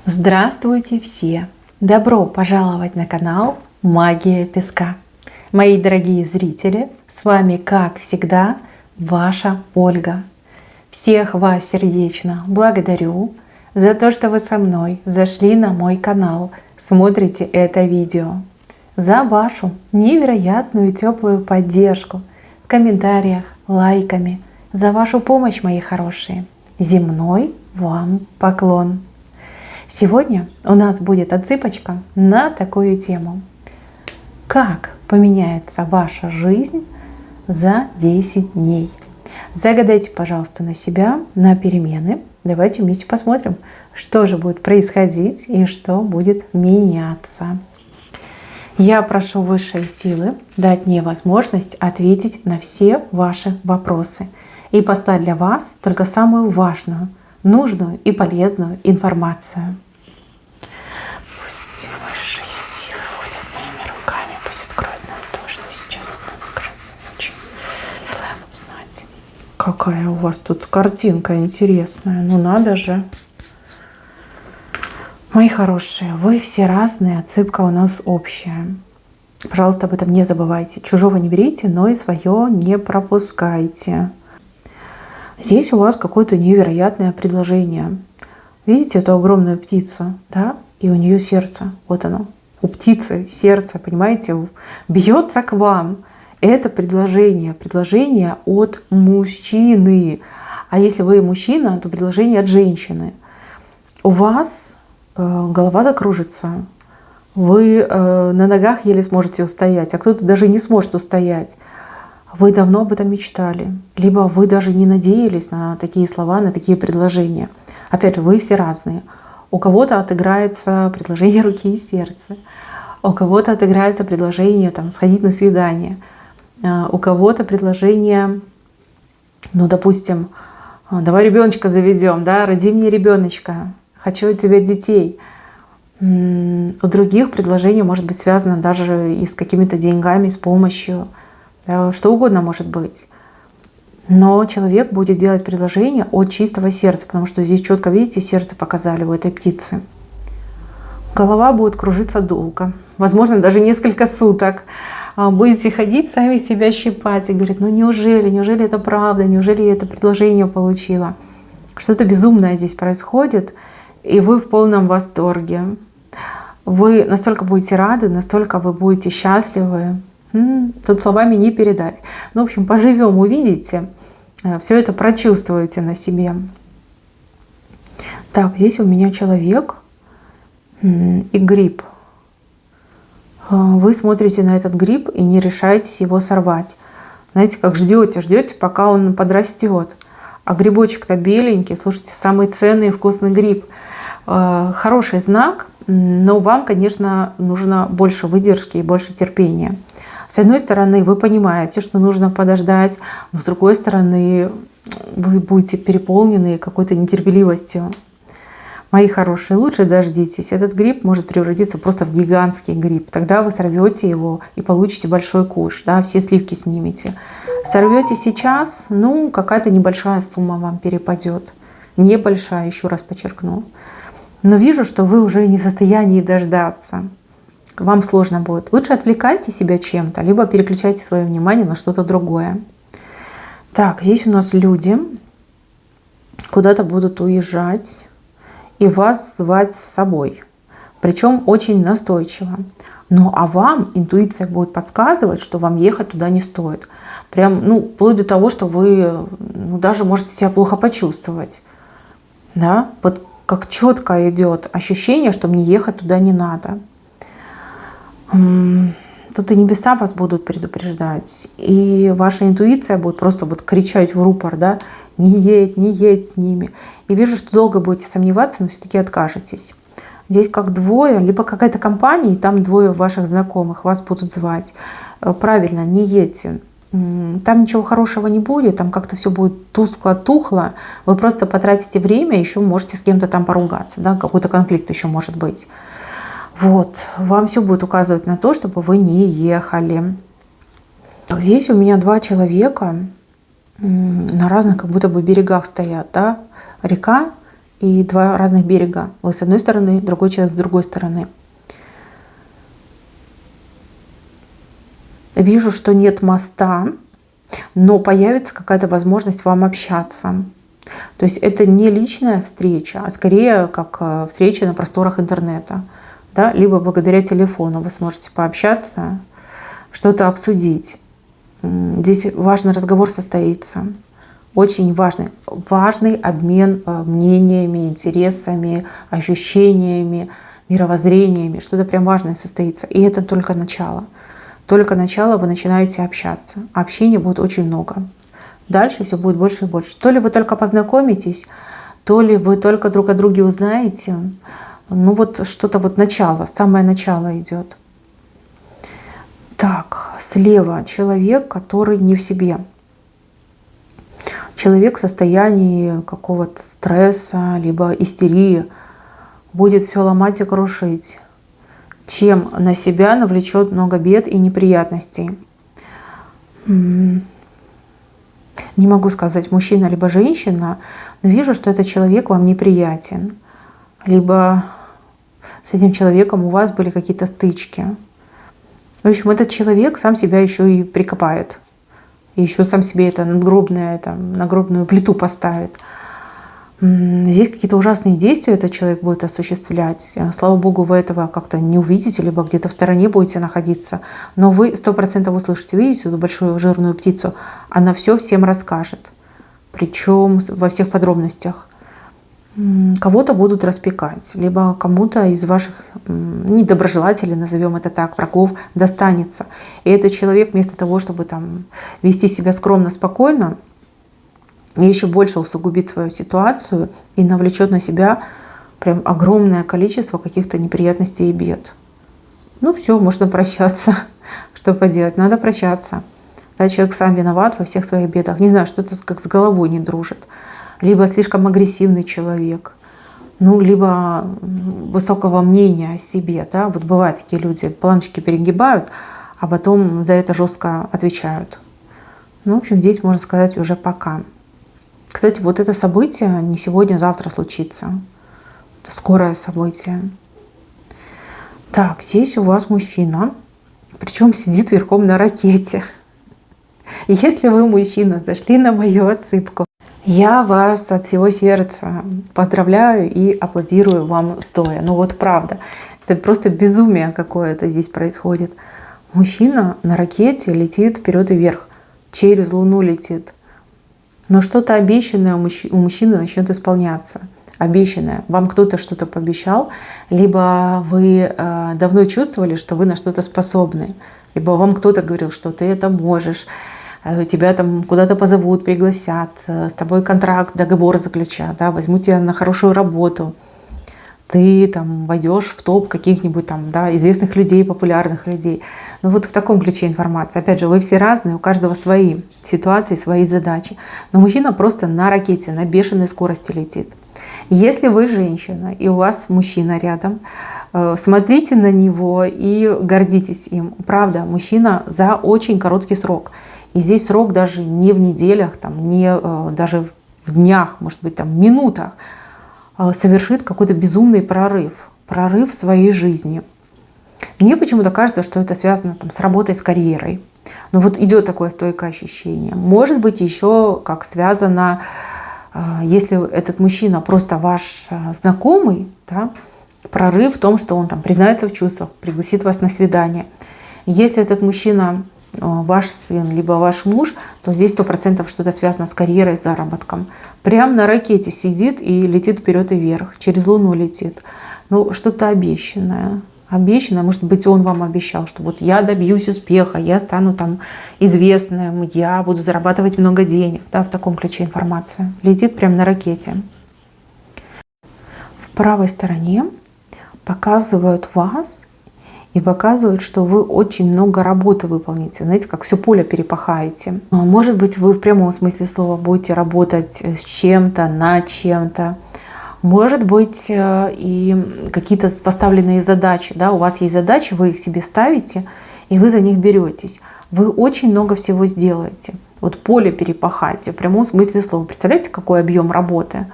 Здравствуйте все! Добро пожаловать на канал Магия Песка. Мои дорогие зрители, с вами, как всегда, ваша Ольга. Всех вас сердечно благодарю за то, что вы со мной зашли на мой канал, смотрите это видео, за вашу невероятную теплую поддержку в комментариях, лайками, за вашу помощь, мои хорошие. Земной вам поклон! Сегодня у нас будет отсыпочка на такую тему. Как поменяется ваша жизнь за 10 дней? Загадайте, пожалуйста, на себя, на перемены. Давайте вместе посмотрим, что же будет происходить и что будет меняться. Я прошу высшие силы дать мне возможность ответить на все ваши вопросы и послать для вас только самую важную, нужную и полезную информацию. Пусть высшие силы ходят моими руками, пусть откроют нам то, что сейчас от нас скрыто. Очень желаем узнать. Какая у вас тут картинка интересная, ну надо же. Мои хорошие, вы все разные, отсыпка у нас общая. Пожалуйста, об этом не забывайте. Чужого не берите, но и свое не пропускайте. Здесь у вас какое-то невероятное предложение. Видите эту огромную птицу, да? И у нее сердце. Вот оно. У птицы сердце, понимаете, бьется к вам. Это предложение. Предложение от мужчины. А если вы мужчина, то предложение от женщины. У вас голова закружится. Вы на ногах еле сможете устоять, а кто-то даже не сможет устоять. Вы давно об этом мечтали, либо вы даже не надеялись на такие слова, на такие предложения. Опять же, вы все разные. У кого-то отыграется предложение руки и сердца, у кого-то отыграется предложение там, сходить на свидание, у кого-то предложение, ну, допустим, давай ребеночка заведем, да, роди мне ребеночка, хочу от тебя детей. У других предложение может быть связано даже и с какими-то деньгами, с помощью. Что угодно может быть. Но человек будет делать предложение от чистого сердца, потому что здесь четко, видите, сердце показали у этой птицы. Голова будет кружиться долго, возможно, даже несколько суток. Будете ходить, сами себя щипать и говорить, ну неужели это правда, неужели я это предложение получила? Что-то безумное здесь происходит, и вы в полном восторге. Вы настолько будете рады, настолько вы будете счастливы. Тут словами не передать. Ну, в общем, поживем, увидите. Все это прочувствуете на себе. Так, здесь у меня человек и гриб. Вы смотрите на этот гриб и не решаетесь его сорвать. Знаете, как ждете, пока он подрастет. А грибочек-то беленький. Слушайте, самый ценный и вкусный гриб. Хороший знак, но вам, конечно, нужно больше выдержки и больше терпения. С одной стороны, вы понимаете, что нужно подождать, но с другой стороны, вы будете переполнены какой-то нетерпеливостью. Мои хорошие, лучше дождитесь. Этот гриб может превратиться просто в гигантский гриб. Тогда вы сорвете его и получите большой куш, да, все сливки снимете. Сорвете сейчас, ну, какая-то небольшая сумма вам перепадет. Небольшая, еще раз подчеркну. Но вижу, что вы уже не в состоянии дождаться. Вам сложно будет. Лучше отвлекайте себя чем-то, либо переключайте свое внимание на что-то другое. Так, здесь у нас люди куда-то будут уезжать и вас звать с собой. Причем очень настойчиво. Ну, а вам интуиция будет подсказывать, что вам ехать туда не стоит. Прям, ну, вплоть до того, что вы даже можете себя плохо почувствовать. Да? Вот как четко идет ощущение, что мне ехать туда не надо. Тут и небеса вас будут предупреждать, и ваша интуиция будет просто вот кричать в рупор, да, не едь с ними. И вижу, что долго будете сомневаться, но все-таки откажетесь. Здесь как двое, либо какая-то компания, и там двое ваших знакомых вас будут звать. Правильно, не едьте. Там ничего хорошего не будет, там как-то все будет тускло-тухло. Вы просто потратите время, еще можете с кем-то там поругаться, да, какой-то конфликт еще может быть. Вот, вам все будет указывать на то, чтобы вы не ехали. Здесь у меня два человека на разных как будто бы берегах стоят, да, река и два разных берега. Вы с одной стороны, другой человек с другой стороны. Вижу, что нет моста, но появится какая-то возможность вам общаться. То есть это не личная встреча, а скорее как встреча на просторах интернета. Да? Либо благодаря телефону вы сможете пообщаться, что-то обсудить. Здесь важный разговор состоится. Очень важный. Важный обмен мнениями, интересами, ощущениями, мировоззрениями. Что-то прям важное состоится. И это только начало. Только начало, вы начинаете общаться. Общения будет очень много. Дальше все будет больше и больше. То ли вы только познакомитесь, то ли вы только друг о друге узнаете. Ну вот что-то вот начало, самое начало идет. Так, слева человек, который не в себе. Человек в состоянии какого-то стресса, либо истерии. Будет все ломать и крушить. Чем на себя навлечет много бед и неприятностей. Не могу сказать, мужчина либо женщина, но вижу, что этот человек вам неприятен. Либо с этим человеком у вас были какие-то стычки. В общем, этот человек сам себя еще и прикопает. И еще сам себе это нагробную плиту поставит. Здесь какие-то ужасные действия этот человек будет осуществлять. Слава Богу, вы этого как-то не увидите, либо где-то в стороне будете находиться. Но вы 100% услышите, видите эту большую жирную птицу, она все всем расскажет. Причем во всех подробностях. Кого-то будут распекать, либо кому-то из ваших недоброжелателей, назовем это так, врагов, достанется. И этот человек вместо того, чтобы там вести себя скромно, спокойно, и еще больше усугубит свою ситуацию и навлечет на себя прям огромное количество каких-то неприятностей и бед. Ну все, можно прощаться. Что поделать? Надо прощаться. Да, человек сам виноват во всех своих бедах. Не знаю, что-то как с головой не дружит. Либо слишком агрессивный человек, ну, либо высокого мнения о себе. Да? Вот бывают такие люди, планочки перегибают, а потом за это жестко отвечают. Ну, в общем, здесь можно сказать уже пока. Кстати, вот это событие не сегодня, а завтра случится. Это скорое событие. Так, здесь у вас мужчина, причем сидит верхом на ракете. И если вы, мужчина, зашли на мою отсыпку, я вас от всего сердца поздравляю и аплодирую вам стоя. Ну вот правда, это просто безумие какое-то здесь происходит. Мужчина на ракете летит вперед и вверх, через Луну летит. Но что-то обещанное у мужчины начнет исполняться. Обещанное. Вам кто-то что-то пообещал, либо вы давно чувствовали, что вы на что-то способны, либо вам кто-то говорил, что ты это можешь, тебя там куда-то позовут, пригласят, с тобой контракт, договор заключат, да, возьмут тебя на хорошую работу. Ты там войдешь в топ каких-нибудь там, да, известных людей, популярных людей. Ну вот в таком ключе информация. Опять же, вы все разные, у каждого свои ситуации, свои задачи. Но мужчина просто на ракете, на бешеной скорости летит. Если вы женщина и у вас мужчина рядом, смотрите на него и гордитесь им. Правда, мужчина за очень короткий срок. И здесь срок даже не в неделях, там, не даже в днях, может быть, там, минутах, совершит какой-то безумный прорыв в своей жизни. Мне почему-то кажется, что это связано там, с работой, с карьерой. Но вот идет такое стойкое ощущение. Может быть, еще как связано, если этот мужчина просто ваш знакомый, да, прорыв в том, что он там признается в чувствах, пригласит вас на свидание. Если этот мужчина ваш сын, либо ваш муж, то здесь 100% что-то связано с карьерой, с заработком. Прям на ракете сидит и летит вперед и вверх, через Луну летит. Ну, что-то обещанное. Обещанное, может быть, он вам обещал, что вот я добьюсь успеха, я стану там известным, я буду зарабатывать много денег. Да, в таком ключе информация. Летит прям на ракете. В правой стороне показывают вас и показывают, что вы очень много работы выполните. Знаете, как все поле перепахаете. Может быть, вы в прямом смысле слова будете работать с чем-то, над чем-то. Может быть, и какие-то поставленные задачи. Да? У вас есть задачи, вы их себе ставите, и вы за них беретесь. Вы очень много всего сделаете. Вот поле перепахайте в прямом смысле слова. Представляете, какой объем работы?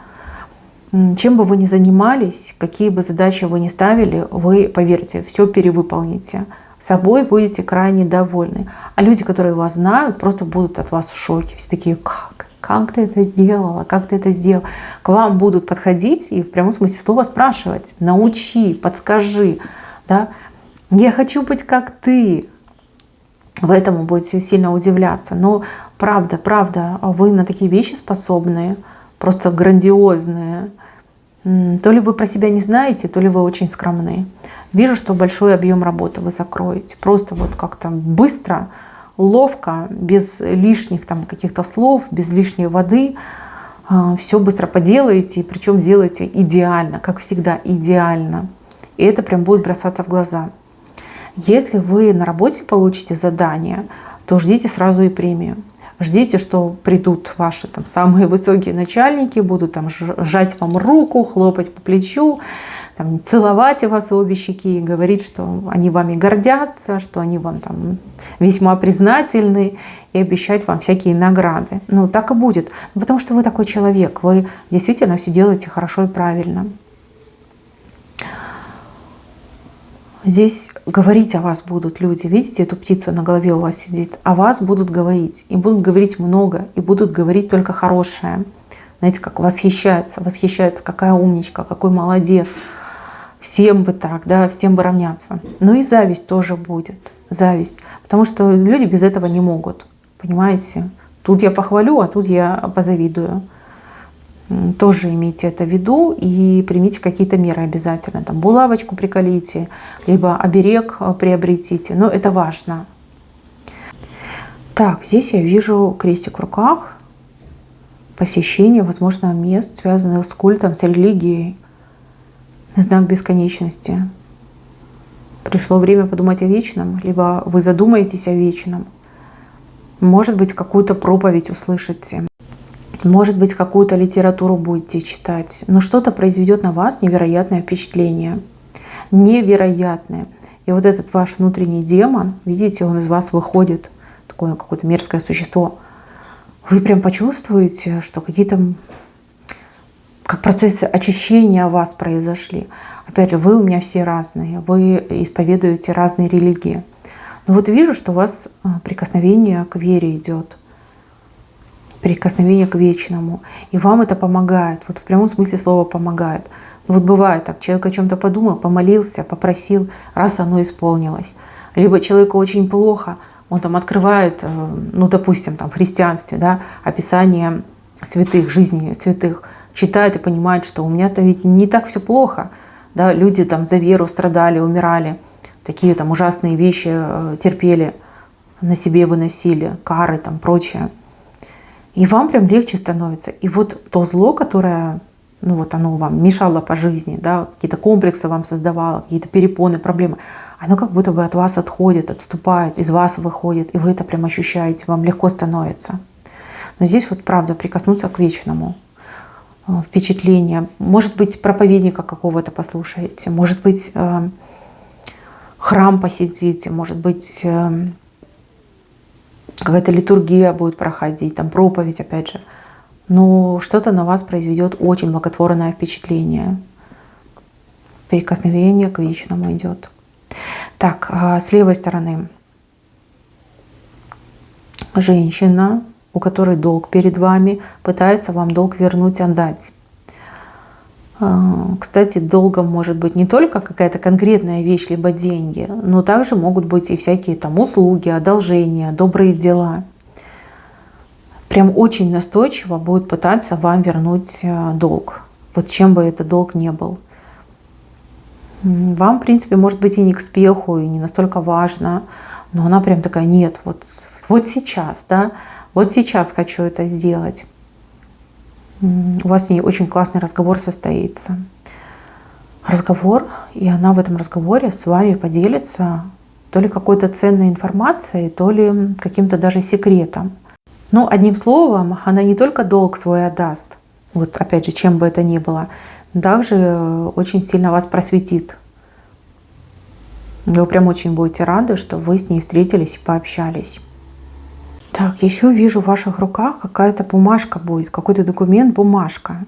Чем бы вы ни занимались, какие бы задачи вы ни ставили, вы, поверьте, все перевыполните. Собой будете крайне довольны. А люди, которые вас знают, просто будут от вас в шоке. Все такие: как ты это сделала, как ты это сделал. К вам будут подходить и в прямом смысле слова спрашивать: научи, подскажи. Да? Я хочу быть как ты. В этом будете сильно удивляться. Но правда, вы на такие вещи способны, просто грандиозные. То ли вы про себя не знаете, то ли вы очень скромны. Вижу, что большой объем работы вы закроете. Просто вот как-то быстро, ловко, без лишних там каких-то слов, без лишней воды. Все быстро поделаете, и причем делаете идеально, как всегда, идеально. И это прям будет бросаться в глаза. Если вы на работе получите задание, то ждите сразу и премию. Ждите, что придут ваши там самые высокие начальники, будут там сжать вам руку, хлопать по плечу, там, целовать вас в обе щеки и говорить, что они вами гордятся, что они вам там весьма признательны, и обещать вам всякие награды. Ну, так и будет. Потому что вы такой человек, вы действительно все делаете хорошо и правильно. Здесь говорить о вас будут люди. Видите, эту птицу на голове у вас сидит? О вас будут говорить. И будут говорить много. И будут говорить только хорошее. Знаете, как восхищаются. Восхищаются, какая умничка, какой молодец. Всем бы так, да, всем бы равняться. Ну и зависть тоже будет. Зависть. Потому что люди без этого не могут. Понимаете? Тут я похвалю, а тут я позавидую. Тоже имейте это в виду и примите какие-то меры обязательно. Там булавочку приколите, либо оберег приобретите. Но это важно. Так, здесь я вижу крестик в руках. Посещение, возможно, мест, связанных с культом, с религией. Знак бесконечности. Пришло время подумать о вечном, либо вы задумаетесь о вечном. Может быть, какую-то проповедь услышите. Может быть, какую-то литературу будете читать. Но что-то произведет на вас невероятное впечатление. Невероятное. И вот этот ваш внутренний демон, видите, он из вас выходит. Такое какое-то мерзкое существо. Вы прям почувствуете, что какие-то как процессы очищения у вас произошли. Опять же, вы у меня все разные. Вы исповедуете разные религии. Но вот вижу, что у вас прикосновение к вере идет. Прикосновение к вечному. И вам это помогает. Вот в прямом смысле слова помогает. Вот бывает так, человек о чем-то подумал, помолился, попросил, раз оно исполнилось. Либо человеку очень плохо, он там открывает, ну, допустим, там в христианстве, да, описание святых, жизни святых, читает и понимает, что у меня-то ведь не так все плохо. Да, люди там за веру страдали, умирали, такие там ужасные вещи терпели, на себе выносили, кары там, прочее. И вам прям легче становится. И вот то зло, которое, ну вот оно вам мешало по жизни, да, какие-то комплексы вам создавало, какие-то перепоны, проблемы, оно как будто бы от вас отходит, отступает, из вас выходит, и вы это прям ощущаете, вам легко становится. Но здесь вот правда прикоснуться к вечному. Впечатление. Может быть, проповедника какого-то послушаете, может быть, храм посетите, может быть, какая-то литургия будет проходить, там проповедь, опять же. Но что-то на вас произведет очень благотворное впечатление. Прикосновение к вечному идет. Так, с левой стороны женщина, у которой долг перед вами, пытается вам долг вернуть, отдать. Кстати, долгом может быть не только какая-то конкретная вещь, либо деньги, но также могут быть и всякие там услуги, одолжения, добрые дела. Прям очень настойчиво будет пытаться вам вернуть долг, вот чем бы этот долг ни был. Вам, в принципе, может быть и не к спеху, и не настолько важно, но она прям такая: нет, вот сейчас, да, вот сейчас хочу это сделать. У вас с ней очень классный разговор состоится. Разговор, и она в этом разговоре с вами поделится то ли какой-то ценной информацией, то ли каким-то даже секретом. Ну, одним словом, она не только долг свой отдаст, вот опять же, чем бы это ни было, но также очень сильно вас просветит. Вы прям очень будете рады, что вы с ней встретились и пообщались. Так, еще вижу в ваших руках какая-то бумажка будет, какой-то документ, бумажка.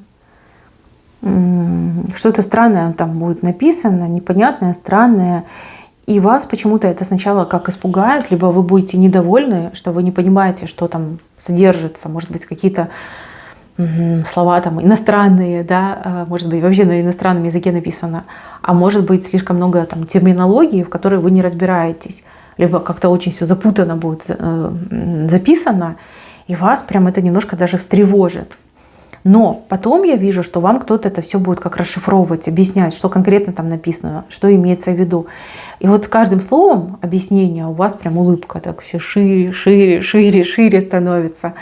что-то странное там будет написано, непонятное, странное, и вас почему-то это сначала как испугает, либо вы будете недовольны, что вы не понимаете, что там содержится, может быть, какие-то слова там иностранные, да, может быть, вообще на иностранном языке написано, а может быть, слишком много там терминологии, в которой вы не разбираетесь, либо как-то очень все запутанно будет записано, и вас прям это немножко даже встревожит. Но потом я вижу, что вам кто-то это все будет как расшифровывать, объяснять, что конкретно там написано, что имеется в виду. И вот с каждым словом объяснения у вас прям улыбка так все шире, шире, шире, шире становится.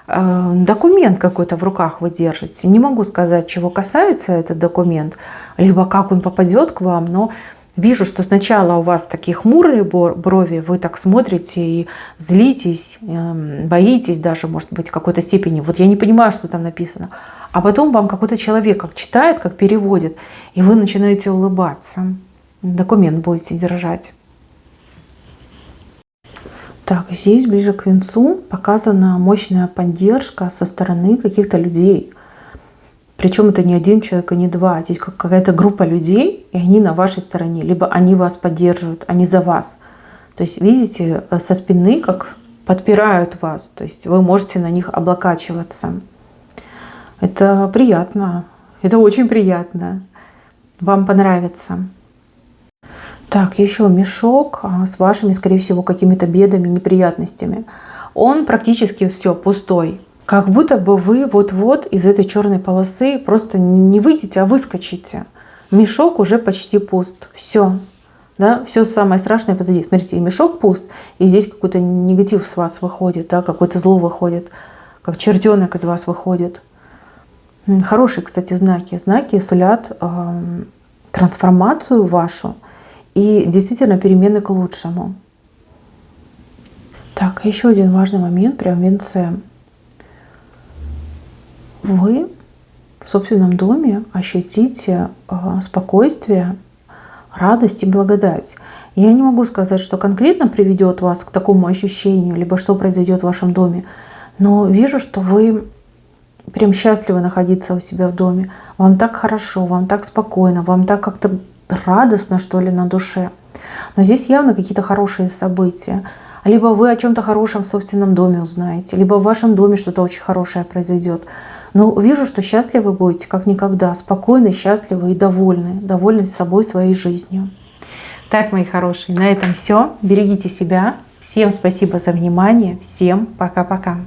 Документ какой-то в руках вы держите. Не могу сказать, чего касается этот документ, либо как он попадет к вам, но вижу, что сначала у вас такие хмурые брови, вы так смотрите и злитесь, боитесь даже, может быть, в какой-то степени. Вот я не понимаю, что там написано. А потом вам какой-то человек как читает, как переводит, и вы начинаете улыбаться. Документ будете держать. Так, здесь ближе к венцу показана мощная поддержка со стороны каких-то людей. Причем это не один человек и не два. Здесь какая-то группа людей, и они на вашей стороне. Либо они вас поддерживают, они за вас. То есть, видите, со спины как подпирают вас. То есть вы можете на них облокачиваться. Это приятно. Это очень приятно. Вам понравится. Так, еще мешок с вашими, скорее всего, какими-то бедами, неприятностями. Он практически все пустой. Как будто бы вы вот-вот из этой черной полосы просто не выйдете, а выскочите. Мешок уже почти пуст. Все. Да? Все самое страшное позади. Смотрите, и мешок пуст, и здесь какой-то негатив с вас выходит, да? Какое-то зло выходит, как чертенок из вас выходит. Хорошие, кстати, знаки. Знаки сулят трансформацию вашу и действительно перемены к лучшему. Так, еще один важный момент прям в венце. Вы в собственном доме ощутите спокойствие, радость и благодать. Я не могу сказать, что конкретно приведет вас к такому ощущению, либо что произойдет в вашем доме, но вижу, что вы прям счастливы находиться у себя в доме. Вам так хорошо, вам так спокойно, вам так как-то радостно, что ли, на душе. Но здесь явно какие-то хорошие события. Либо вы о чем-то хорошем в собственном доме узнаете, либо в вашем доме что-то очень хорошее произойдет. Но вижу, что счастливы будете как никогда, спокойны, счастливы и довольны. Довольны собой, своей жизнью. Так, мои хорошие, на этом все. Берегите себя. Всем спасибо за внимание. Всем пока-пока.